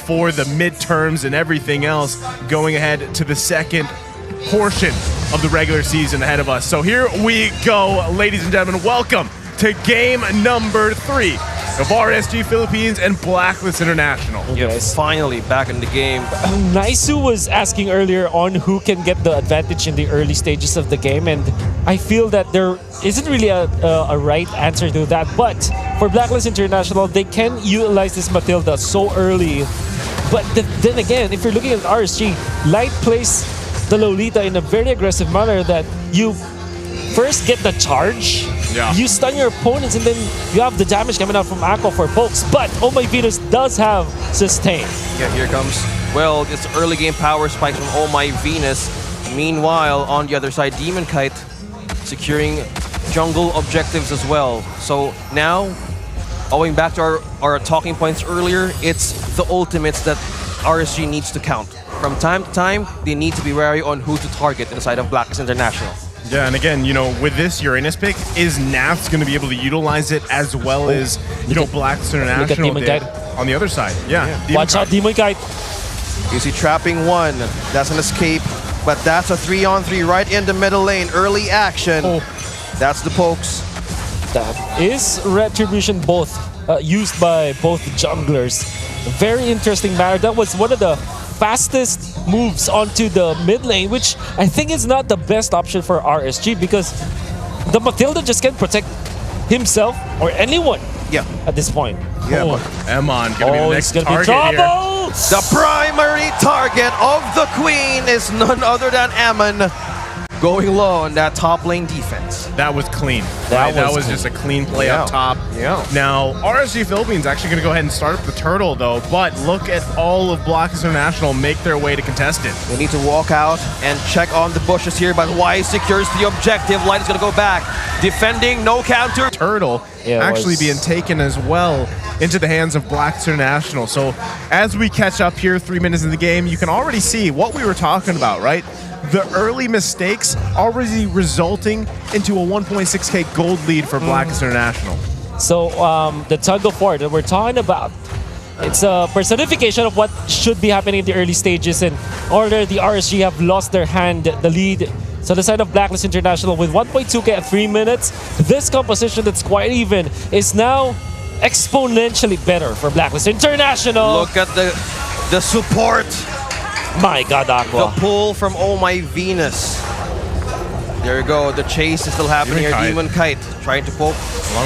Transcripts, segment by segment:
before the midterms and everything else, going ahead to the second portion of the regular season ahead of us. So here we go, ladies and gentlemen. Welcome to game number 3 of RSG Philippines and Blacklist International. Yes, finally back in the game. Naisu was asking earlier on who can get the advantage in the early stages of the game, and I feel that there isn't really a right answer to that. But for Blacklist International, they can utilize this Matilda so early. But then again, if you're looking at RSG, Light plays the Lolita in a very aggressive manner that you first get the charge, you stun your opponents, and then you have the damage coming out from Akko for pokes. But Oh My Venus does have sustain. Yeah, here comes, well, this early game power spikes from Oh My Venus. Meanwhile, on the other side, Demon Kite securing jungle objectives as well. So now, going back to our talking points earlier, it's the ultimates that RSG needs to count. From time to time, they need to be wary on who to target inside of Blacklist International. Yeah, and again, you know, with this Uranus pick, is Naft's going to be able to utilize it as well as, you know, Blacklist International did on the other side. Yeah. Watch out, Demon Kite. You see trapping one. That's an escape, but that's a 3-on-3 right in the middle lane. Early action. That's the pokes. That is Retribution both used by both junglers. Very interesting matter. That was one of the fastest moves onto the mid lane, which I think is not the best option for RSG because the Matilda just can't protect himself or anyone at this point. Yeah, but Emon gonna be the next target here. The primary target of the Queen is none other than Ammon, going low on that top lane defense. That was clean. That was just a clean play up top. Now, RSG Philippines actually going to go ahead and start up the turtle, though. But look at all of Blacklist International make their way to contestant. They need to walk out and check on the bushes here, but Wise secures the objective. Light is going to go back. Defending, no counter. Turtle actually being taken as well into the hands of Blacklist International. So as we catch up here 3 minutes in the game, you can already see what we were talking about, right? The early mistakes already resulting into a 1.6k gold lead for Blacklist International. So the tug of war that we're talking about, it's a personification of what should be happening in the early stages, and order the RSG have lost their hand, the lead. So the side of Blacklist International with 1.2k at 3 minutes, this composition that's quite even is now exponentially better for Blacklist International. Look at the support. My God, Aqua. The pull from Oh My Venus. There you go. The chase is still happening here. Demon Kite trying to poke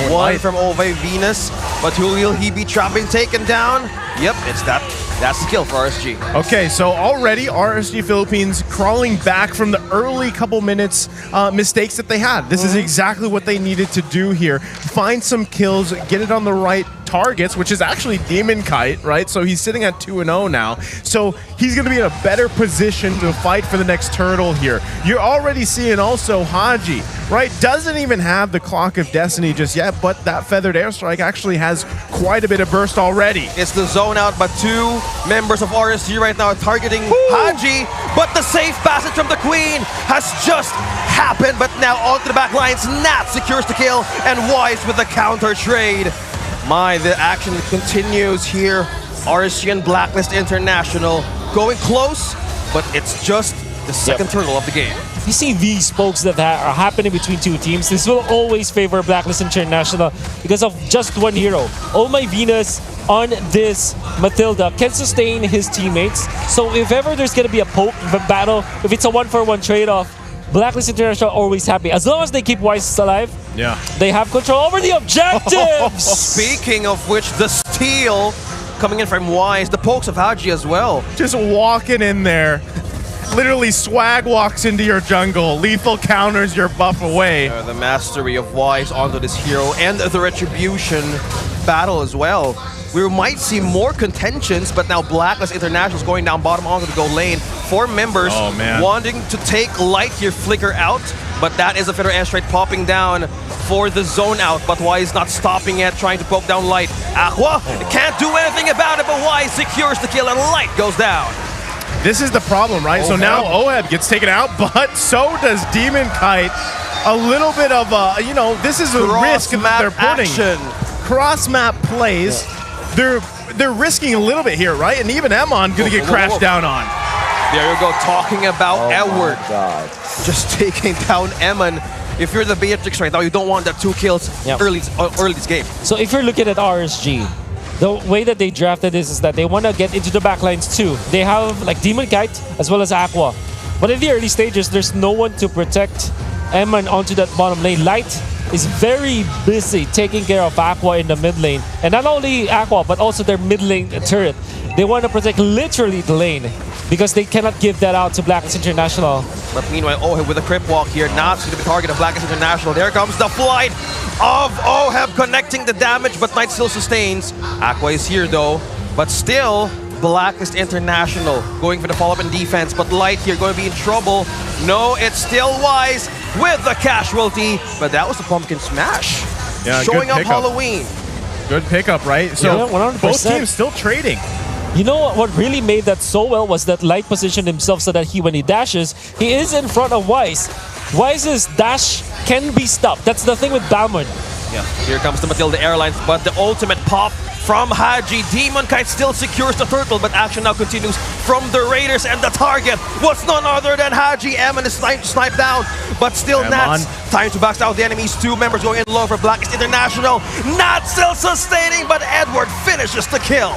one from Oh My Venus. But who will he be trapping, taken down? Yep, it's that's the kill for RSG. Okay, so already RSG Philippines crawling back from the early couple minutes mistakes that they had. This is exactly what they needed to do here. Find some kills, get it on the right targets, which is actually Demon Kite, right? So he's sitting at 2-0 now. So he's going to be in a better position to fight for the next turtle here. You're already seeing also Haji, right? Doesn't even have the Clock of Destiny just yet, but that Feathered Airstrike actually has quite a bit of burst already. It's the zone out, but 2 members of RSG right now are targeting Haji, but the safe passage from the Queen has just happened, but now onto the back lines, Nat secures the kill, and Wise with the counter trade. The action continues here. RSG and Blacklist International going close, but it's just the second turtle of the game. You see these pokes that are happening between 2 teams. This will always favor Blacklist International because of just one hero. Oh My Venus on this Matilda can sustain his teammates. So if ever there's going to be a poke battle, if it's a 1-for-1 trade-off, Blacklist International are always happy. As long as they keep Wise alive, they have control over the objectives! Speaking of which, the steal coming in from Wise, the pokes of Haji as well. Just walking in there. Literally swag walks into your jungle, lethal counters your buff away. The mastery of Wise onto this hero and the Retribution battle as well. We might see more contentions, but now Blacklist International is going down bottom onto the gold lane. 4 members wanting to take Light here, flicker out, but that is a Feather Airstrike popping down for the zone out, but Wise not stopping it, trying to poke down Light. Aqua can't do anything about it, but Wise secures the kill and Light goes down. This is the problem, right? So now Oheb gets taken out, but so does Demon Kite. A little bit of a, you know, this is a risk that they're putting. Cross-map plays. they're risking a little bit here, right? And even Emon gonna get crashed down on. There you go, talking about Edward. God. Just taking down Emon. If you're the Beatrix right now, you don't want that 2 kills early this game. So if you're looking at RSG, the way that they drafted this is that they want to get into the backlines too. They have like Demon Kite as well as Aqua. But in the early stages, there's no one to protect Emon onto that bottom lane. Light is very busy taking care of Aqua in the mid lane. And not only Aqua, but also their mid lane turret. They want to protect literally the lane because they cannot give that out to Blacklist International. But meanwhile, Oheb with a Crip Walk here. Nat's going to be the target of Blacklist International. There comes the flight of Oheb connecting the damage, but Knight still sustains. Aqua is here though, but still Blacklist International going for the follow-up in defense, but Light here going to be in trouble. No, it's still Wise with the casualty, but that was the pumpkin smash. Yeah, showing up pickup. Halloween. Good pickup, right? So Yeah, 100%. both teams still trading. You know what really made that so well was that Light positioned himself so that when he dashes, he is in front of Wise. Wise's dash can be stopped. That's the thing with Balmond. Yeah, here comes the Matilda Airlines, but the ultimate pop from Haji. Demon Kite still secures the turtle, but action now continues from the Raiders, and the target was none other than Haji. Emon is sniped down, but still Nats. Time to box out the enemies. 2 members going in low for Blacklist International. Nats still sustaining, but Edward finishes the kill.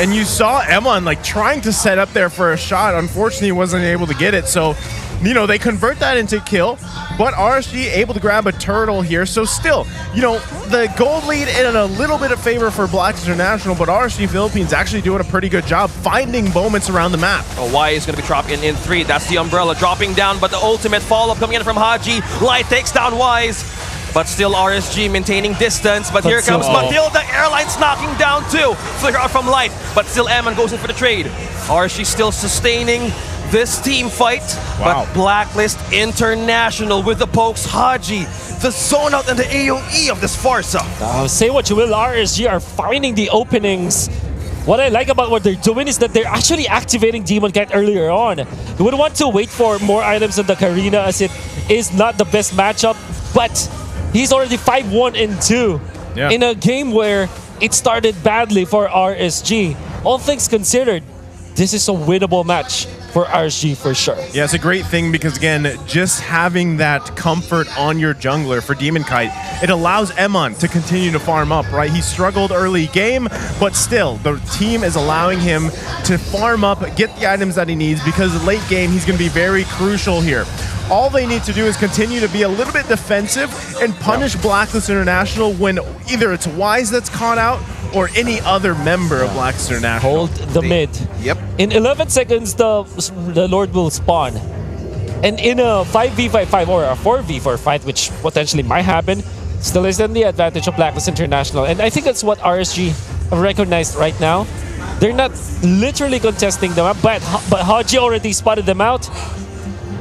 And you saw Emon like trying to set up there for a shot. Unfortunately, he wasn't able to get it. So, you know, they convert that into kill, but RSG able to grab a turtle here. So still, you know, the gold lead in a little bit of favor for Blacklist International, but RSG Philippines actually doing a pretty good job finding moments around the map. Oh, Y is going to be dropped in 3. That's the umbrella dropping down, but the ultimate follow-up coming in from Haji. Light takes down Wise, but still RSG maintaining distance. But here comes Matilda Airlines knocking down 2. Flicker out from Light, but still Emon goes in for the trade. RSG still sustaining this team fight, but Blacklist International with the pokes. Haji, the zone out and the AoE of this Farsa. Say what you will, RSG are finding the openings. What I like about what they're doing is that they're actually activating Demon Kite earlier on. You would want to wait for more items in the Karina as it is not the best matchup, but he's already 5-1 and 2 in a game where it started badly for RSG. All things considered, this is a winnable match for RSG for sure. Yeah, it's a great thing because, again, just having that comfort on your jungler for Demon Kite, it allows Emon to continue to farm up, right? He struggled early game, but still, the team is allowing him to farm up, get the items that he needs, because late game, he's going to be very crucial here. All they need to do is continue to be a little bit defensive and punish Blacklist International when either it's Wise that's caught out or any other member of Blacklist International. Hold the mid. Yep. In 11 seconds, the Lord will spawn. And in a 5v5 or a 4v4 fight, which potentially might happen, still is in the advantage of Blacklist International. And I think that's what RSG recognized right now. They're not literally contesting them, but Haji already spotted them out.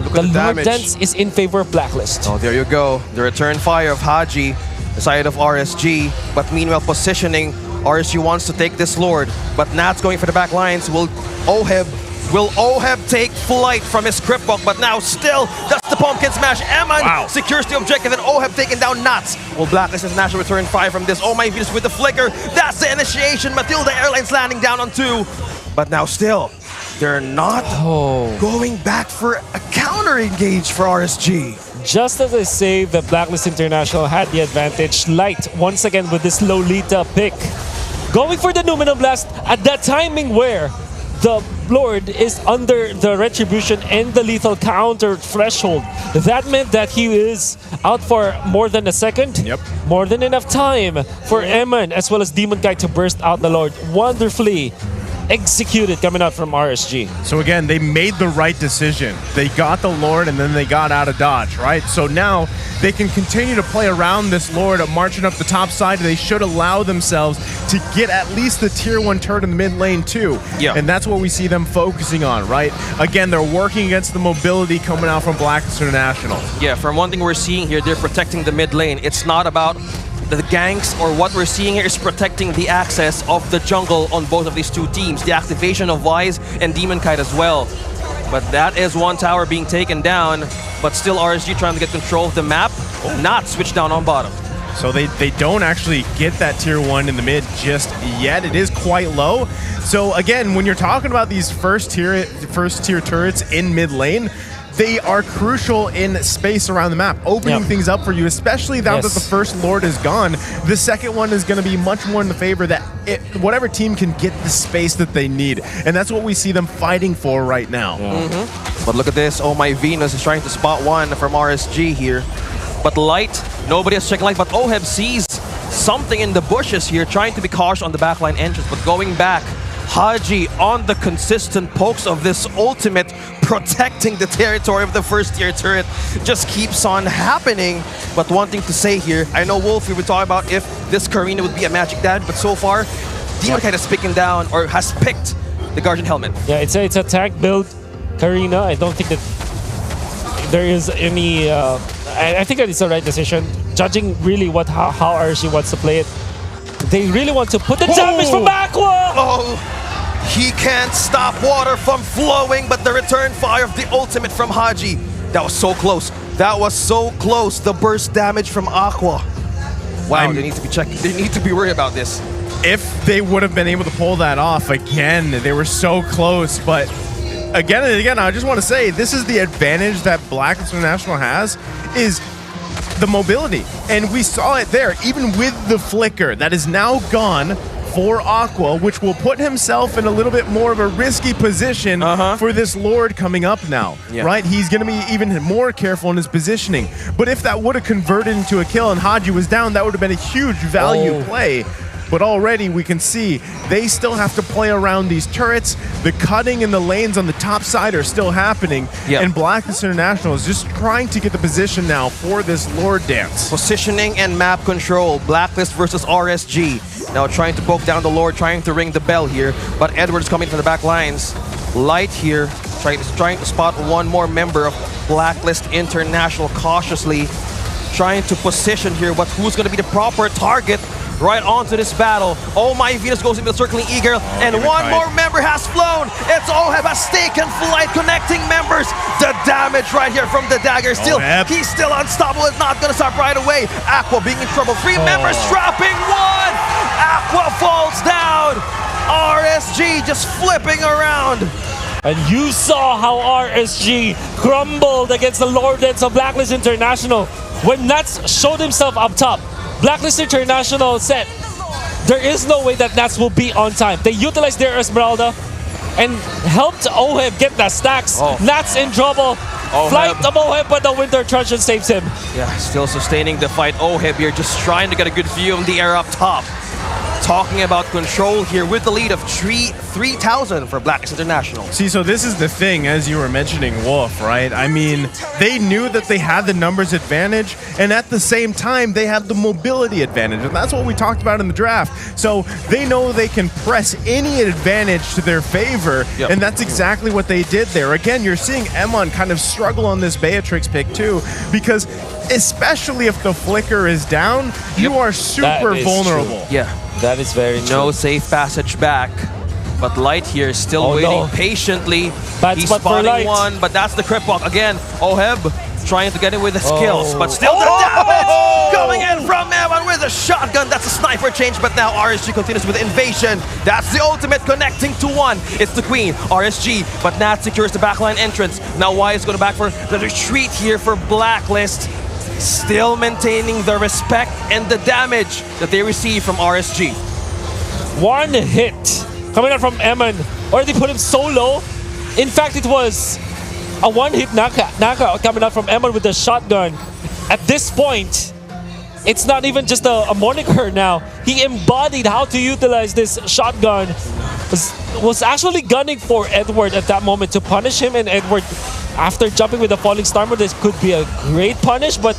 Look The at the Lord damage. Dance is in favor of Blacklist. Oh, there you go. The return fire of Haji, the side of RSG. But meanwhile, positioning, RSG wants to take this Lord. But Nat's going for the back lines. Will Oheb take flight from his Crip Walk? But now still, that's the pumpkin smash. Emon secures the objective, and Oheb taking down Nats. Will Blacklist International return fire from this? Oh my Venus with the flicker. That's the initiation. Matilda Airlines landing down on 2. But now still, they're not going back for a counter engage for RSG. Just as I say that Blacklist International had the advantage, Light once again with this Lolita pick. Going for the Numinal Blast at that timing where the Lord is under the Retribution and the lethal counter threshold. That meant that he is out for more than a second. Yep. More than enough time for Emon as well as Demon Kite to burst out the Lord. Wonderfully executed coming out from RSG. So again, they made the right decision. They got the Lord and then they got out of dodge, right? So now they can continue to play around this Lord marching up the top side. They should allow themselves to get at least the tier 1 turret in the mid lane too. Yeah. And that's what we see them focusing on, right? Again, they're working against the mobility coming out from Blacklist International. Yeah, from one thing we're seeing here, they're protecting the mid lane. It's not about the ganks, or what we're seeing here is protecting the access of the jungle on both of these 2 teams. The activation of Wise and Demon Kite as well. But that is one tower being taken down, but still RSG trying to get control of the map. Not switch down on bottom. So they don't actually get that tier 1 in the mid just yet. It is quite low. So again, when you're talking about these first tier turrets in mid lane, they are crucial in space around the map, opening things up for you, especially now that the first Lord is gone. The second one is going to be much more in the favor that whatever team can get the space that they need. And that's what we see them fighting for right now. But look at this. Oh My Venus is trying to spot one from RSG here. But Light, nobody has checked Light, but Oheb sees something in the bushes here, trying to be cautious on the backline entrance, but going back. Haji on the consistent pokes of this ultimate, protecting the territory of the first tier turret, just keeps on happening. But one thing to say here, I know Wolf, we were talking about if this Karina would be a magic dad, but so far, Demon kind of picking down or has picked the Guardian Helmet. Yeah, it's a tank build Karina. I don't think that there is any. I think that it's the right decision, judging really how RSG wants to play it. They really want to put the damage from Aqua! Oh, he can't stop water from flowing, but the return fire of the ultimate from Haji. That was so close. That was so close. The burst damage from Aqua. Wow, they need to be checking. They need to be worried about this. If they would have been able to pull that off again, they were so close, but again and again, I just want to say, this is the advantage that Blacklist International has, is the mobility. And we saw it there, even with the flicker that is now gone for Aqua, which will put himself in a little bit more of a risky position for this Lord coming up now, right? He's going to be even more careful in his positioning. But if that would have converted into a kill and Haji was down, that would have been a huge value play. But already we can see they still have to play around these turrets. The cutting in the lanes on the top side are still happening. And Blacklist International is just trying to get the position now for this Lord dance. Positioning and map control. Blacklist versus RSG. Now trying to poke down the Lord, trying to ring the bell here. But Edward's coming from the back lines. Light here, trying to spot one more member of Blacklist International cautiously. Trying to position here, but who's going to be the proper target? Right onto this battle. Oh My Venus goes into the circling E-Girl, and one more member has flown. It's Oheb has taken flight, connecting members. The damage right here from the dagger. Still, he's still unstoppable. It's not gonna stop right away. Aqua being in trouble. 3 members trapping one. Aqua falls down. RSG just flipping around. And you saw how RSG crumbled against the Lordets of Blacklist International when Nuts showed himself up top. Blacklist International said there is no way that Nats will be on time. They utilized their Esmeralda and helped Oheb get the stacks. Nats in trouble. Flight of Oheb, but the Winter Truncheon saves him. Yeah, still sustaining the fight. Oheb here just trying to get a good view of the air up top. Talking about control here with the lead of 3,000 for Blacklist International. See, so this is the thing, as you were mentioning, Wolf, right? I mean, they knew that they had the numbers advantage, and at the same time, they have the mobility advantage, and that's what we talked about in the draft. So they know they can press any advantage to their favor, and that's exactly what they did there. Again, you're seeing Emon kind of struggle on this Beatrix pick too, because especially if the flicker is down, you are super vulnerable. True. Yeah. That is very true. No safe passage back. But Light here is still waiting patiently. He's spotting one, but that's the crit walk. Again, Oheb trying to get in with the skills, but still the damage coming in from Evan with a shotgun. That's a sniper change, but now RSG continues with invasion. That's the ultimate connecting to one. It's the Queen, RSG, but Nat secures the backline entrance. Now Y is going back for the retreat here for Blacklist. Still maintaining the respect and the damage that they receive from RSG. One hit coming out from Eman. Already put him so low. In fact, it was a one-hit knockout coming out from Eman with the shotgun. At this point, it's not even just a moniker now. He embodied how to utilize this shotgun. Was actually gunning for Edward at that moment to punish him, and Edward, after jumping with the falling star mode, this could be a great punish, but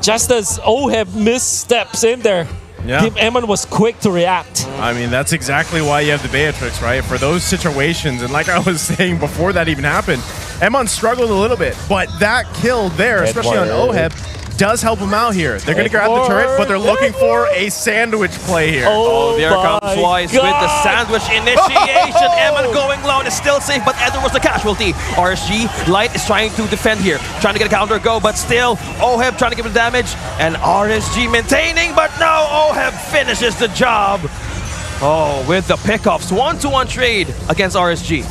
just as Oheb missteps in there, Team Eman was quick to react. I mean, that's exactly why you have the Beatrix, right? For those situations, and like I was saying before that even happened, Eman struggled a little bit, but that kill there, especially on Oheb, does help them out here. They're going to grab the turret, but they're looking for a sandwich play here. Oh, there comes Wise with the sandwich initiation. Eman going low and is still safe, but Edward was the casualty. RSG, Light is trying to defend here, trying to get a counter go, but still, Oheb trying to give him damage, and RSG maintaining, but no, Oheb finishes the job. Oh, with the pickups, 1-to-1 trade against RSG.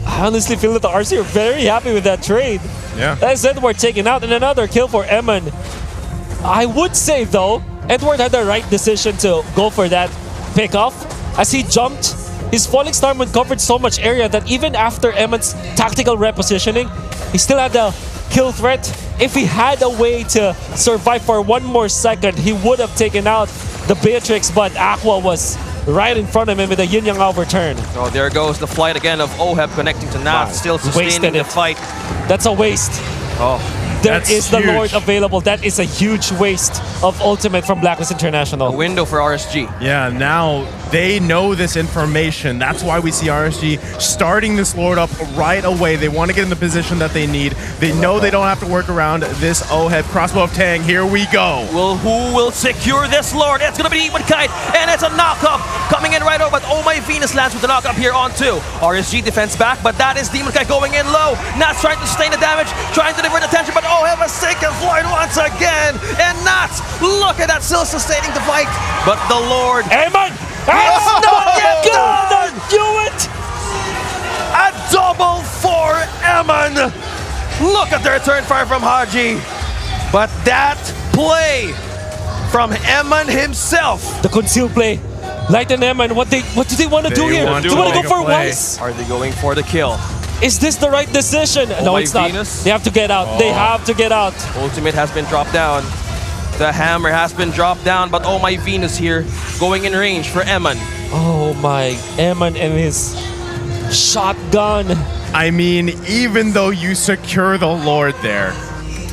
I honestly feel that the RSG are very happy with that trade. Yeah. That's Edward taken out and another kill for Eman. I would say though, Edward had the right decision to go for that pickoff. As he jumped, his falling star moon covered so much area that even after Eman's tactical repositioning, he still had the kill threat. If he had a way to survive for one more second, he would have taken out the Beatrix, but Aqua was right in front of him with a yin yang overturn. Oh, there goes the flight again of Oheb connecting to Nat, still sustaining the fight. That's a waste. Oh, there is the huge. Lord available. That is a huge waste of ultimate from Blacklist International. a window for RSG. Yeah, now they know this information. That's why we see RSG starting this Lord up right away. They want to get in the position that they need. They know they don't have to work around this Oheb crossbow of Tang. Here we go. Well, who will secure this Lord? It's going to be Demon Kite, and it's a knock-up coming in right over, but Oh My Venus lands with the knock-up here on 2. RSG defense back, but that is Demon Kite going in low. Nat's trying to sustain the damage, trying to divert attention, but Oheb has taken flight once again, and Nat, look at that, still sustaining the fight, but the Lord... Eman! It's not yet done! Do it! A double for Eman! Look at the return fire from Haji. But that play from Eman himself. The conceal play. Light and Eman, what do they want to do here? want Do to you want to make go a for play. Wise? Are they going for the kill? Is this the right decision? No, my it's not. Venus. They have to get out. They have to get out. Ultimate has been dropped down. The hammer has been dropped down, but Oh My Venus here going in range for Eman. Oh my, Eman and his shotgun. I mean, even though you secure the Lord there,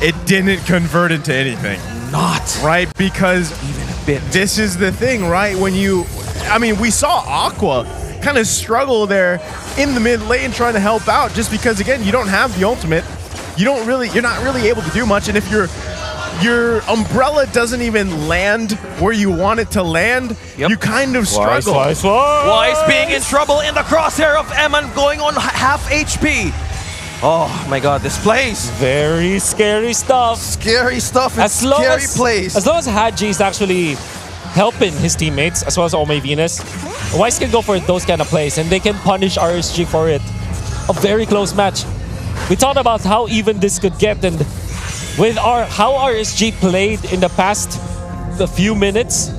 it didn't convert into anything. Not Right? Because even a bit. this is the thing, right? When you, I mean, we saw Aqua kind of struggle there in the mid lane trying to help out, just because again, you don't have the ultimate. You're not really able to do much, and if your umbrella doesn't even land where you want it to land, you kind of struggle. Wise being in trouble in the crosshair of Eman, going on half HP. Oh my god, this plays. Very scary stuff. Scary stuff and scary plays. As long as Haji is actually helping his teammates, as well as Oh My Venus, Wise can go for those kind of plays, and they can punish RSG for it. A very close match. We talked about how even this could get, and with how RSG played in the past few minutes,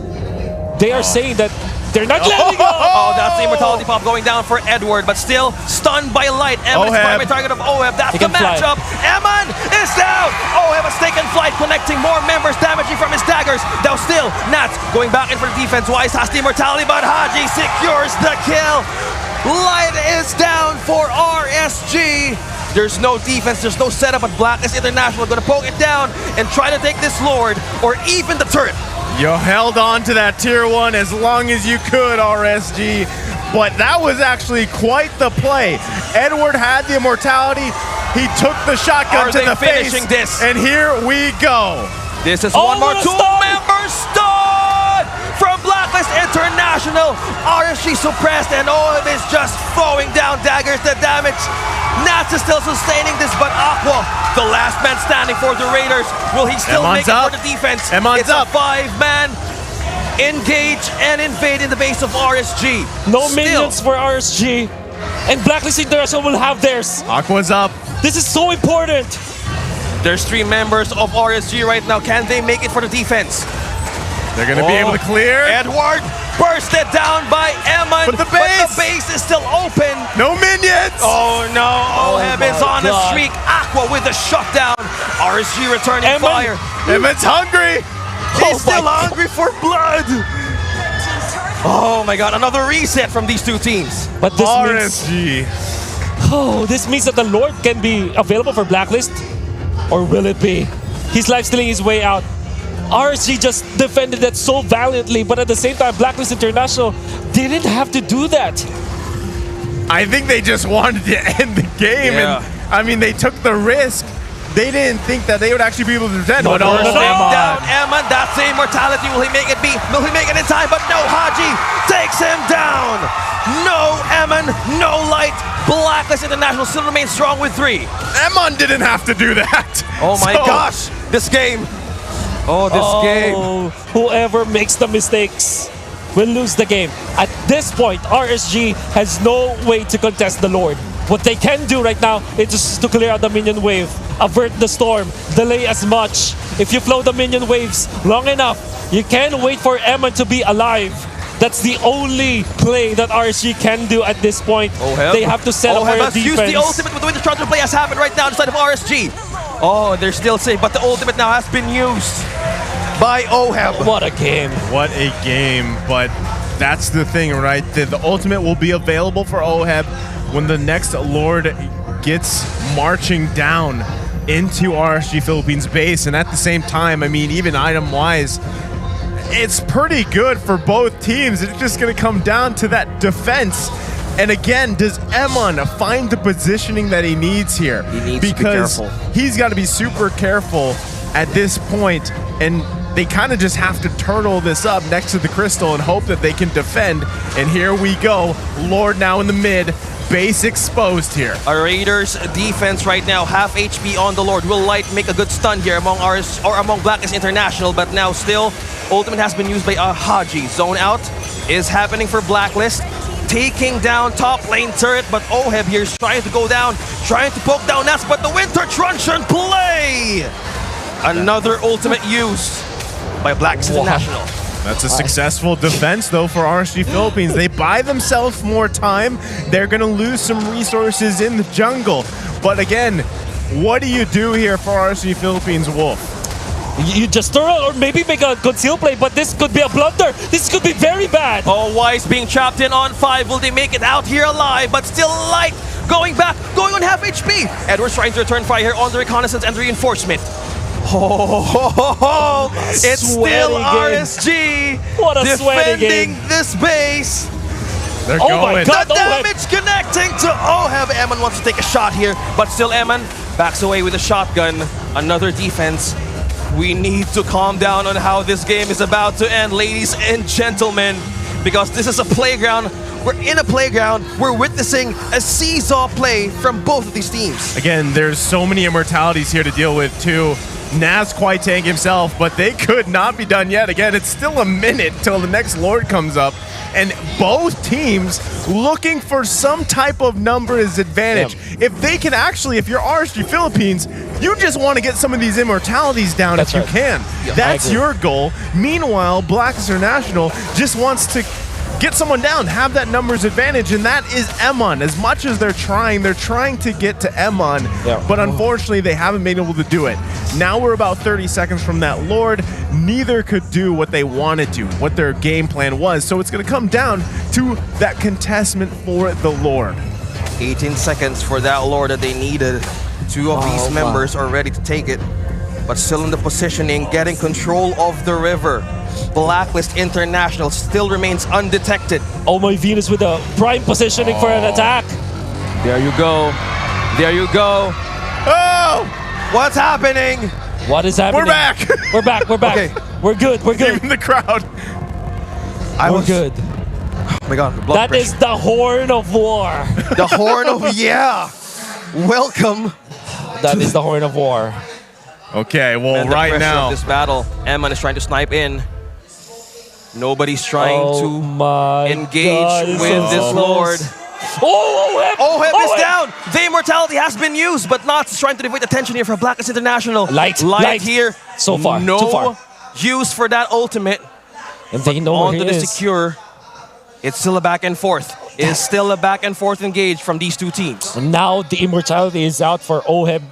they are saying that they're not letting go. Oh, that's the immortality pop going down for Edward, but still stunned by Light. Eman is primary target of Oheb. That's the matchup. Eman is down. Oheb has taken flight, connecting more members, damaging from his daggers. Now still, Nat going back in for the defense. Wise has the immortality, but Haji secures the kill. Light is down for RSG. There's no defense, there's no setup, but Blacklist International are going to poke it down and try to take this Lord, or even the turret. You held on to that tier 1 as long as you could, RSG, but that was actually quite the play. Edward had the immortality, he took the shotgun to the face, and here we go. This is one more two-member stun from Blacklist International. RSG suppressed, and Oheb is just throwing down daggers. The damage. Nats is still sustaining this, but Aqua, the last man standing for the Raiders, will he still make it for the defense? It's a 5-man engage and invade in the base of RSG. No minions for RSG, and Blacklist International will have theirs. Aqua's up. This is so important. There's 3 members of RSG right now. Can they make it for the defense? They're going to be able to clear. Edward bursted down by Eman, but the base is still open. No minions. Oh no, Oheb is on a streak. Aqua with a shutdown. RSG returning fire. Eman's hungry. He's still hungry for blood. Oh my god, another reset from these two teams. But this RSG. this means that the Lord can be available for Blacklist, or will it be? He's lifestealing his way out. RSG just defended that so valiantly, but at the same time, Blacklist International didn't have to do that. I think they just wanted to end the game, and I mean, they took the risk, they didn't think that they would actually be able to defend. No, But no, oh, no, no. Take down Eman. That's the immortality. Will he make it? Will he make it in time? But no, Haji takes him down. No Eman, no light. Blacklist International still remains strong with 3. Emon didn't have to do that. Oh my So, gosh, this game. Oh, this game. Whoever makes the mistakes will lose the game. At this point, RSG has no way to contest the Lord. What they can do right now is just to clear out the minion wave, avert the storm, delay as much. If you flow the minion waves long enough, you can wait for Emma to be alive. That's the only play that RSG can do at this point. They have to set up for a must defense. use the ultimate with the way the structure play has happened right now inside of RSG. Oh, they're still safe, but the ultimate now has been used by OHEB. What a game. What a game, but that's the thing, right? The ultimate will be available for OHEB when the next Lord gets marching down into RSG Philippines base, and at the same time, I mean, even item-wise, it's pretty good for both teams. It's just going to come down to that defense. And again, does Emon find the positioning that he needs here? He needs because to be careful. He's got to be super careful at this point, and they kind of just have to turtle this up next to the crystal and hope that they can defend. And here we go. Lord now in the mid. Base exposed here. A Raiders defense right now, half HP on the Lord. Will Light make a good stun here among Blacklist International, but now still, ultimate has been used by Haji. Zone out is happening for Blacklist. Taking down top lane turret, but OHEB here is trying to go down, trying to poke down Ness, but the Winter Truncheon play! Another ultimate used by Blacklist International. That's a successful defense, though, for RSG Philippines. They buy themselves more time. They're going to lose some resources in the jungle. But again, what do you do here for RSG Philippines, Wolf? You just turtle or maybe make a conceal play, but this could be a blunder. This could be very bad. Oh, Wise being trapped in on 5. Will they make it out here alive? But still Light going back, going on half HP. Edwards trying to return fire here on the reconnaissance and reinforcement. Oh, it's still RSG What a sweaty defending game. this base. They're Oh going. my God. The damage connecting to OHEB. Eman wants to take a shot here, but still Eman backs away with a shotgun. Another defense. We need to calm down on how this game is about to end, ladies and gentlemen, because this is a playground. We're in a playground. We're witnessing a seesaw play from both of these teams. Again, there's so many immortalities here to deal with, too. Naz quite tank himself, but they could not be done yet. Again, it's still a minute till the next Lord comes up, and both teams looking for some type of numbers advantage. Yeah. If they can actually, if you're RSG Philippines, you just want to get some of these immortalities down if you can. Yeah, that's your goal. Meanwhile, Blacklist International just wants to get someone down, have that numbers advantage, and that is Emon. As much as they're trying to get to Emon, but unfortunately they haven't been able to do it. Now we're about 30 seconds from that Lord. Neither could do what they wanted to, what their game plan was, so it's going to come down to that contestment for the Lord. 18 seconds for that Lord that they needed. 2 of these members are ready to take it, but still in the positioning, getting control of the river. Blacklist International still remains undetected. Oh my Venus with a prime positioning for an attack. There you go. There you go. Oh! What's happening? What is happening? We're back. We're back. We're back. Okay. We're good. We're good. Even the crowd. We're good. Oh my God. That is the Horn of War. the Horn of Welcome. That is the Horn of War. Okay, well, And the right pressure now, of this battle, Eman is trying to snipe in. Nobody's trying to engage with this Lord. OHEB is down. The immortality has been used, but not trying to divert attention here for Blacklist International. Light here. So far, no too far. use for that ultimate. And they know where Onto he the is. secure. It's still a back and forth. It is still a back and forth engage from these two teams. And now the immortality is out for OHEB.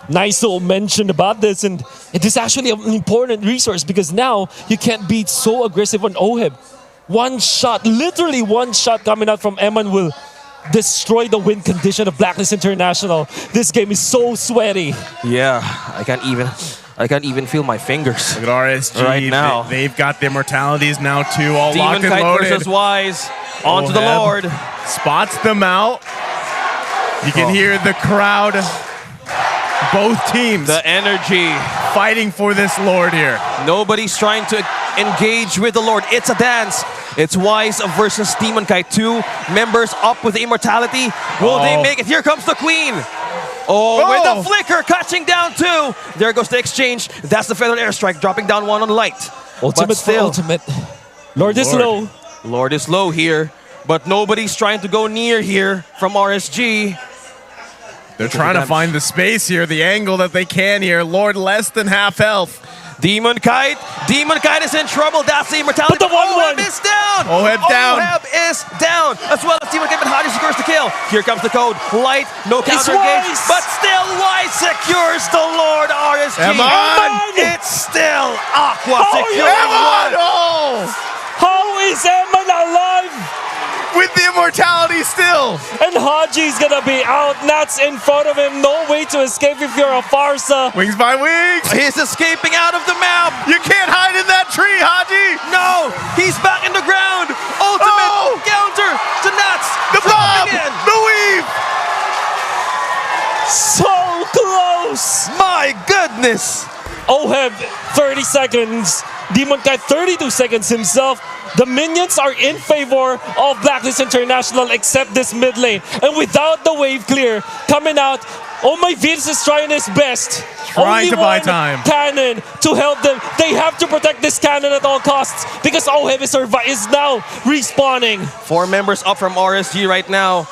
Niso mentioned about this, and it is actually an important resource because now you can't be so aggressive on OHEB. One shot, literally one shot coming out from Eman will destroy the win condition of Blacklist International. This game is so sweaty. Yeah, I can't even feel my fingers. look at RSG right now. They've got the immortalities now too, all Demon locked and Kite loaded. versus Wise. Onto the OHEB Lord. spots them out. You can hear the crowd Both teams The energy. fighting for this Lord here. Nobody's trying to engage with the Lord. It's a dance. It's Wise versus Demon Kite. 2 members up with immortality. Will they make it? Here comes the Queen. With the flicker, catching down 2. There goes the exchange. That's the Feathered Airstrike, dropping down 1 on Light. Ultimate But still, ultimate. Lord is low. Lord is low here, but nobody's trying to go near here from RSG. They're trying to find the space here, the angle that they can here. Lord less than half health. Demon Kite is in trouble. That's the immortality. But the 1-1 is down. Oheb down. Oheb is down. As well as Demon Kite, but Haji secures the kill. Here comes the code. Light, no counter engage. Wise. But still, Wise secures the Lord RSG. Eman. It's still Aqua How securing Eman! one. Oh! How is Eman alive? With the immortality still. And Haji's gonna be out. Nats in front of him. No way to escape if you're a Farsa. Wings by wings. He's escaping out of the map. You can't hide in that tree, Haji. No, he's back in the ground. Ultimate counter to Nats. The bomb. Again. The weave. So close. My goodness. Oheb, 30 seconds. Demon Kite, 32 seconds himself. The minions are in favor of Blacklist International except this mid lane. And without the wave clear coming out, Oh My Vince is trying his best. Trying to buy one time. cannon to help them. They have to protect this cannon at all costs because Oheb is now respawning. 4 members up from RSG right now,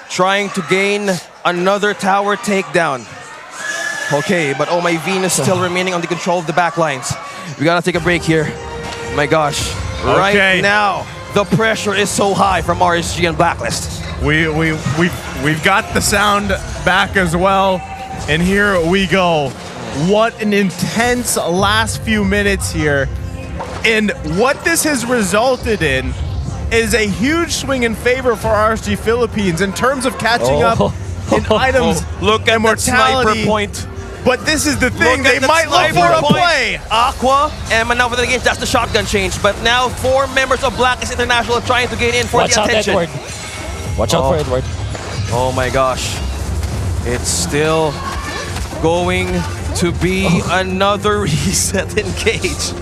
trying to gain another tower takedown. Okay, but Oh My Venus still remaining on the control of the backlines. We gotta take a break here. My gosh. Right now, the pressure is so high from RSG and Blacklist. We've got the sound back as well, and here we go. What an intense last few minutes here, and what this has resulted in is a huge swing in favor for RSG Philippines in terms of catching up in items. Look at that sniper immortality. point. But this is the thing, they Look at might look that for a sniper point. play. Aqua, and now for the game, that's the shotgun change. But now 4 members of Blacklist International are trying to gain in for Watch the out, attention. Edward. Watch out for Edward. Oh my gosh. It's still going to be another reset in Cage.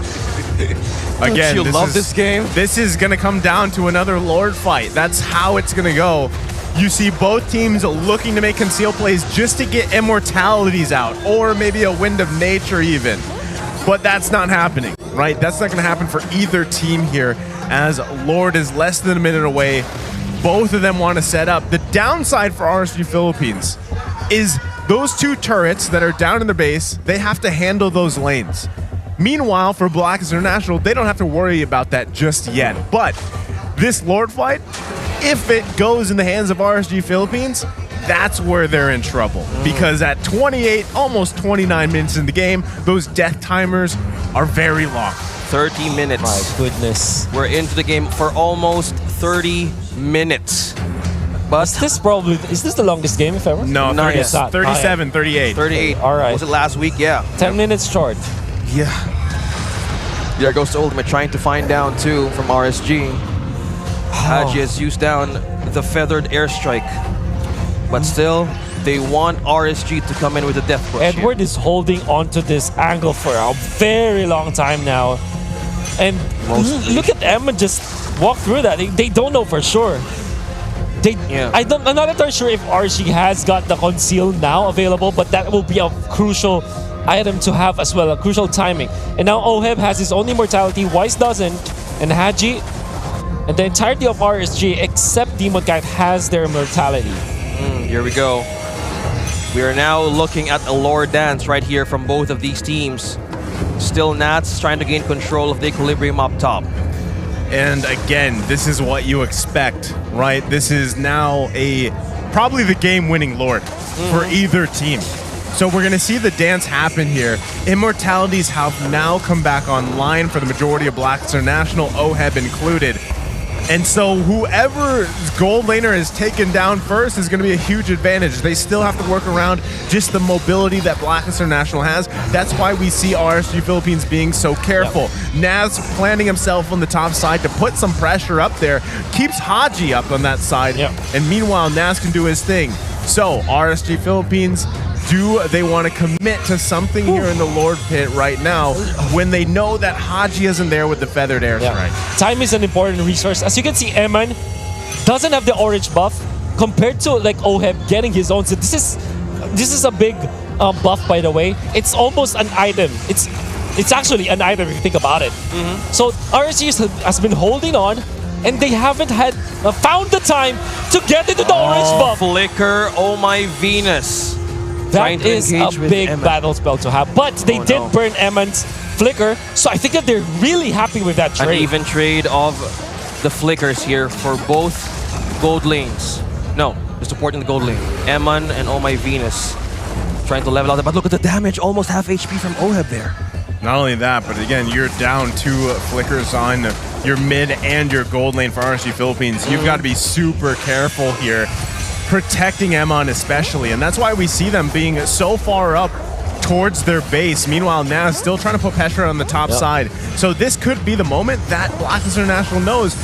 Again, Don't you love this game? This is going to come down to another Lord fight. That's how it's going to go. You see both teams looking to make conceal plays just to get immortalities out, or maybe a Wind of Nature even. But that's not happening, right? That's not going to happen for either team here, as Lord is less than a minute away. Both of them want to set up. The downside for RSG Philippines is those 2 turrets that are down in the base, they have to handle those lanes. Meanwhile, for Blacklist International, they don't have to worry about that just yet. But this Lord fight, if it goes in the hands of RSG Philippines, that's where they're in trouble. Because at 28, almost 29 minutes in the game, those death timers are very long. 30 minutes. My goodness. We're into the game for almost 30 minutes. But Is this the longest game if ever? No, No, 30, it's not. 37, 38. 38. All right. Was it last week? Yeah. 10 minutes short. Yeah. There goes the ultimate, trying to find down 2 from RSG. Haji has used down the Feathered Airstrike. But still, they want RSG to come in with a death push. Edward is holding onto this angle for a very long time now. And look at Emma just walk through that. They don't know for sure. I'm not entirely sure if RSG has got the conceal now available, but that will be a crucial item to have as well, a crucial timing. And now Oheb has his own immortality, Wise doesn't, and Haji, and the entirety of RSG except Demon Kite has their immortality. Here we go. We are now looking at a lore dance right here from both of these teams. Still Nats trying to gain control of the equilibrium up top. And again, this is what you expect, right? This is now probably the game-winning Lord for either team. So we're going to see the dance happen here. Immortalities have now come back online for the majority of Blacklist International, Oheb included. And so whoever's gold laner is taken down first is going to be a huge advantage. They still have to work around just the mobility that Blacklist International has. That's why we see RSG Philippines being so careful. Naz planting himself on the top side to put some pressure up there, keeps Haji up on that side, and meanwhile Naz can do his thing. So RSG Philippines do they want to commit to something here in the Lord Pit right now when they know that Haji isn't there with the feathered airstrike? Time is an important resource. As you can see, Eman doesn't have the orange buff compared to like Oheb getting his own. So this is a big buff, by the way. It's almost an item. It's actually an item if you think about it. So RSG has been holding on, and they haven't had found the time to get into the orange buff. Flicker, oh my Venus. That is a big battle spell to have. But they did burn Eman's Flicker, so I think that they're really happy with that trade. An even trade of the Flickers here for both gold lanes. No, they're supporting the gold lane. Eman and Oh My Venus trying to level out. But look at the damage, almost half HP from Oheb there. Not only that, but again, you're down 2 flickers on your mid and your gold lane for RSG Philippines. You've got to be super careful here, protecting Eman especially, and that's why we see them being so far up towards their base. Meanwhile, Naz still trying to put pressure on the top side. So this could be the moment that Blacklist International knows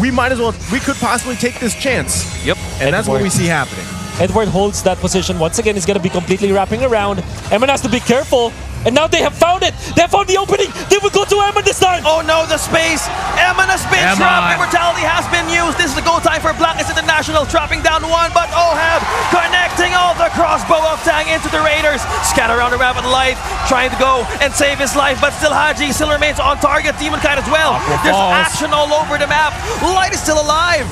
we could possibly take this chance. Yep. And that's what we see happening. Edward holds that position once again. He's going to be completely wrapping around. Eman has to be careful. And now they have found it. They have found the opening. They will go to Eman this time. Oh no, the space. Eman has been trapped. Immortality has been used. This is the go time for Blacklist International. Trapping down 1, but Oheb connecting all the crossbow of Tang into the Raiders. Scatter around the rapid light, trying to go and save his life, but still Haji still remains on target. Demon Kite as well. There's action all over the map. Light is still alive.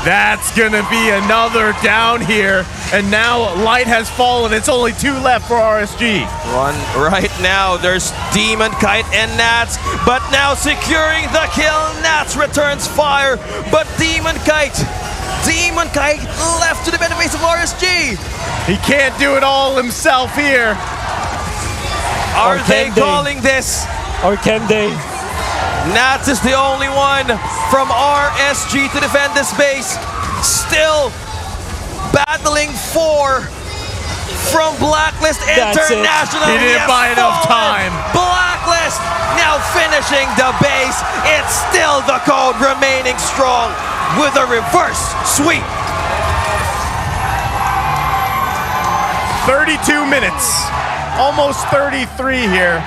That's gonna be another down here, and now Light has fallen. It's only 2 left for RSG. One right now, there's Demon Kite and Nats, but now securing the kill. Nats returns fire, but Demon Kite left to the base of RSG. He can't do it all himself here. Are they calling this? Or can they? Nats is the only one from RSG to defend this base. Still battling 4 from Blacklist International. He didn't buy enough time. Blacklist now finishing the base. It's still the code remaining strong with a reverse sweep. 32 minutes, almost 33 here.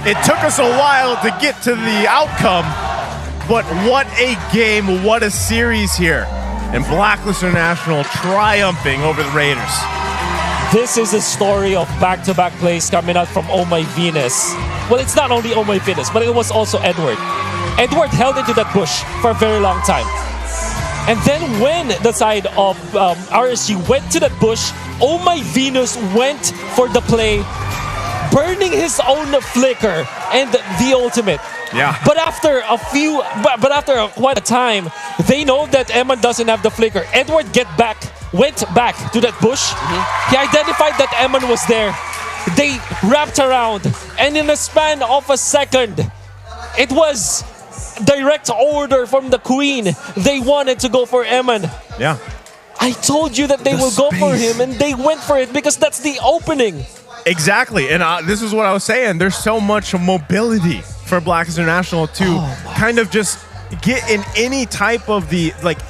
It took us a while to get to the outcome, but what a game, what a series here. And Blacklist International triumphing over the Raiders. This is a story of back-to-back plays coming out from Oh My Venus. Well, it's not only Oh My Venus, but it was also Edward. Edward held into that bush for a very long time. And then when the side of RSG went to that bush, Oh My Venus went for the play, burning his own flicker and the ultimate. Yeah. But after quite a time, they know that Eman doesn't have the flicker. Edward went back to that bush. He identified that Eman was there. They wrapped around, and in a span of a second, it was direct order from the queen. They wanted to go for Eman. Yeah. I told you that they will go for him, and they went for it because that's the opening. Exactly, and this is what I was saying. There's so much mobility for Blacklist International to kind of just get in any type of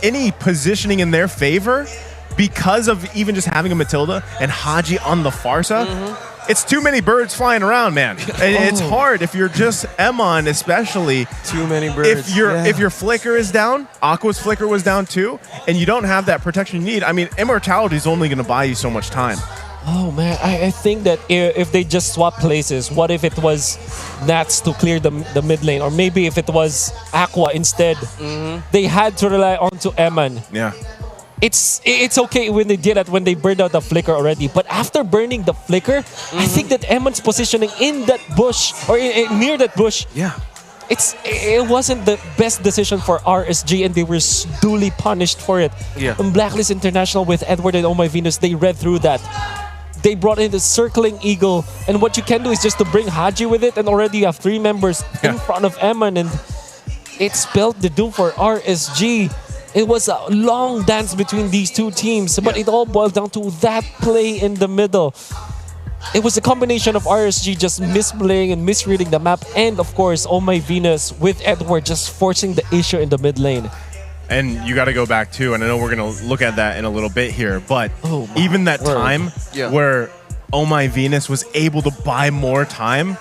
any positioning in their favor because of even just having a Matilda and Haji on the Farsa. It's too many birds flying around, man. It's hard if you're just Eman, especially. Too many birds. If your flicker is down, Aqua's flicker was down too, and you don't have that protection you need. I mean, immortality is only going to buy you so much time. Oh man, I think that if they just swap places, what if it was Nats to clear the mid lane, or maybe if it was Aqua instead? They had to rely on to Eman. Yeah. It's okay when they did that, when they burned out the flicker already, but after burning the flicker, I think that Eman's positioning in that bush or near that bush, it wasn't the best decision for RSG, and they were duly punished for it. And Blacklist International with Edward and Oh My Venus, they read through that. They brought in the circling eagle, and what you can do is just to bring Haji with it, and already you have 3 members in front of Eman, and it spelled the doom for RSG. It was a long dance between these 2 teams, but it all boiled down to that play in the middle. It was a combination of RSG just misplaying and misreading the map, and of course, Oh My Venus with Edward just forcing the issue in the mid lane. And you got to go back too, and I know we're going to look at that in a little bit here, but even that word. time where Oh My Venus was able to buy more time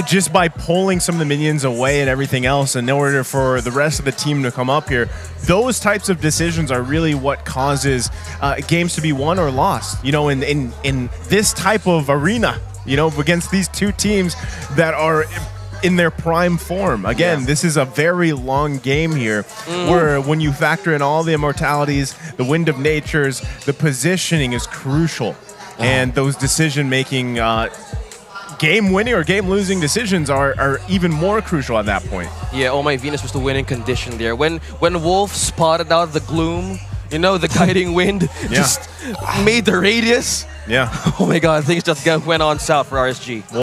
just by pulling some of the minions away and everything else in order for the rest of the team to come up here, those types of decisions are really what causes games to be won or lost, you know, in this type of arena, you know, against these two teams that are in their prime form. Again, this is a very long game here where when you factor in all the immortalities, the Wind of Natures, the positioning is crucial. And those decision-making game-winning or game-losing decisions are even more crucial at that point. Yeah, Oh My Venus was the winning condition there. When Wolf spotted out the gloom, you know, the guiding wind just made the radius. Yeah. Oh my god, things just went on south for RSG.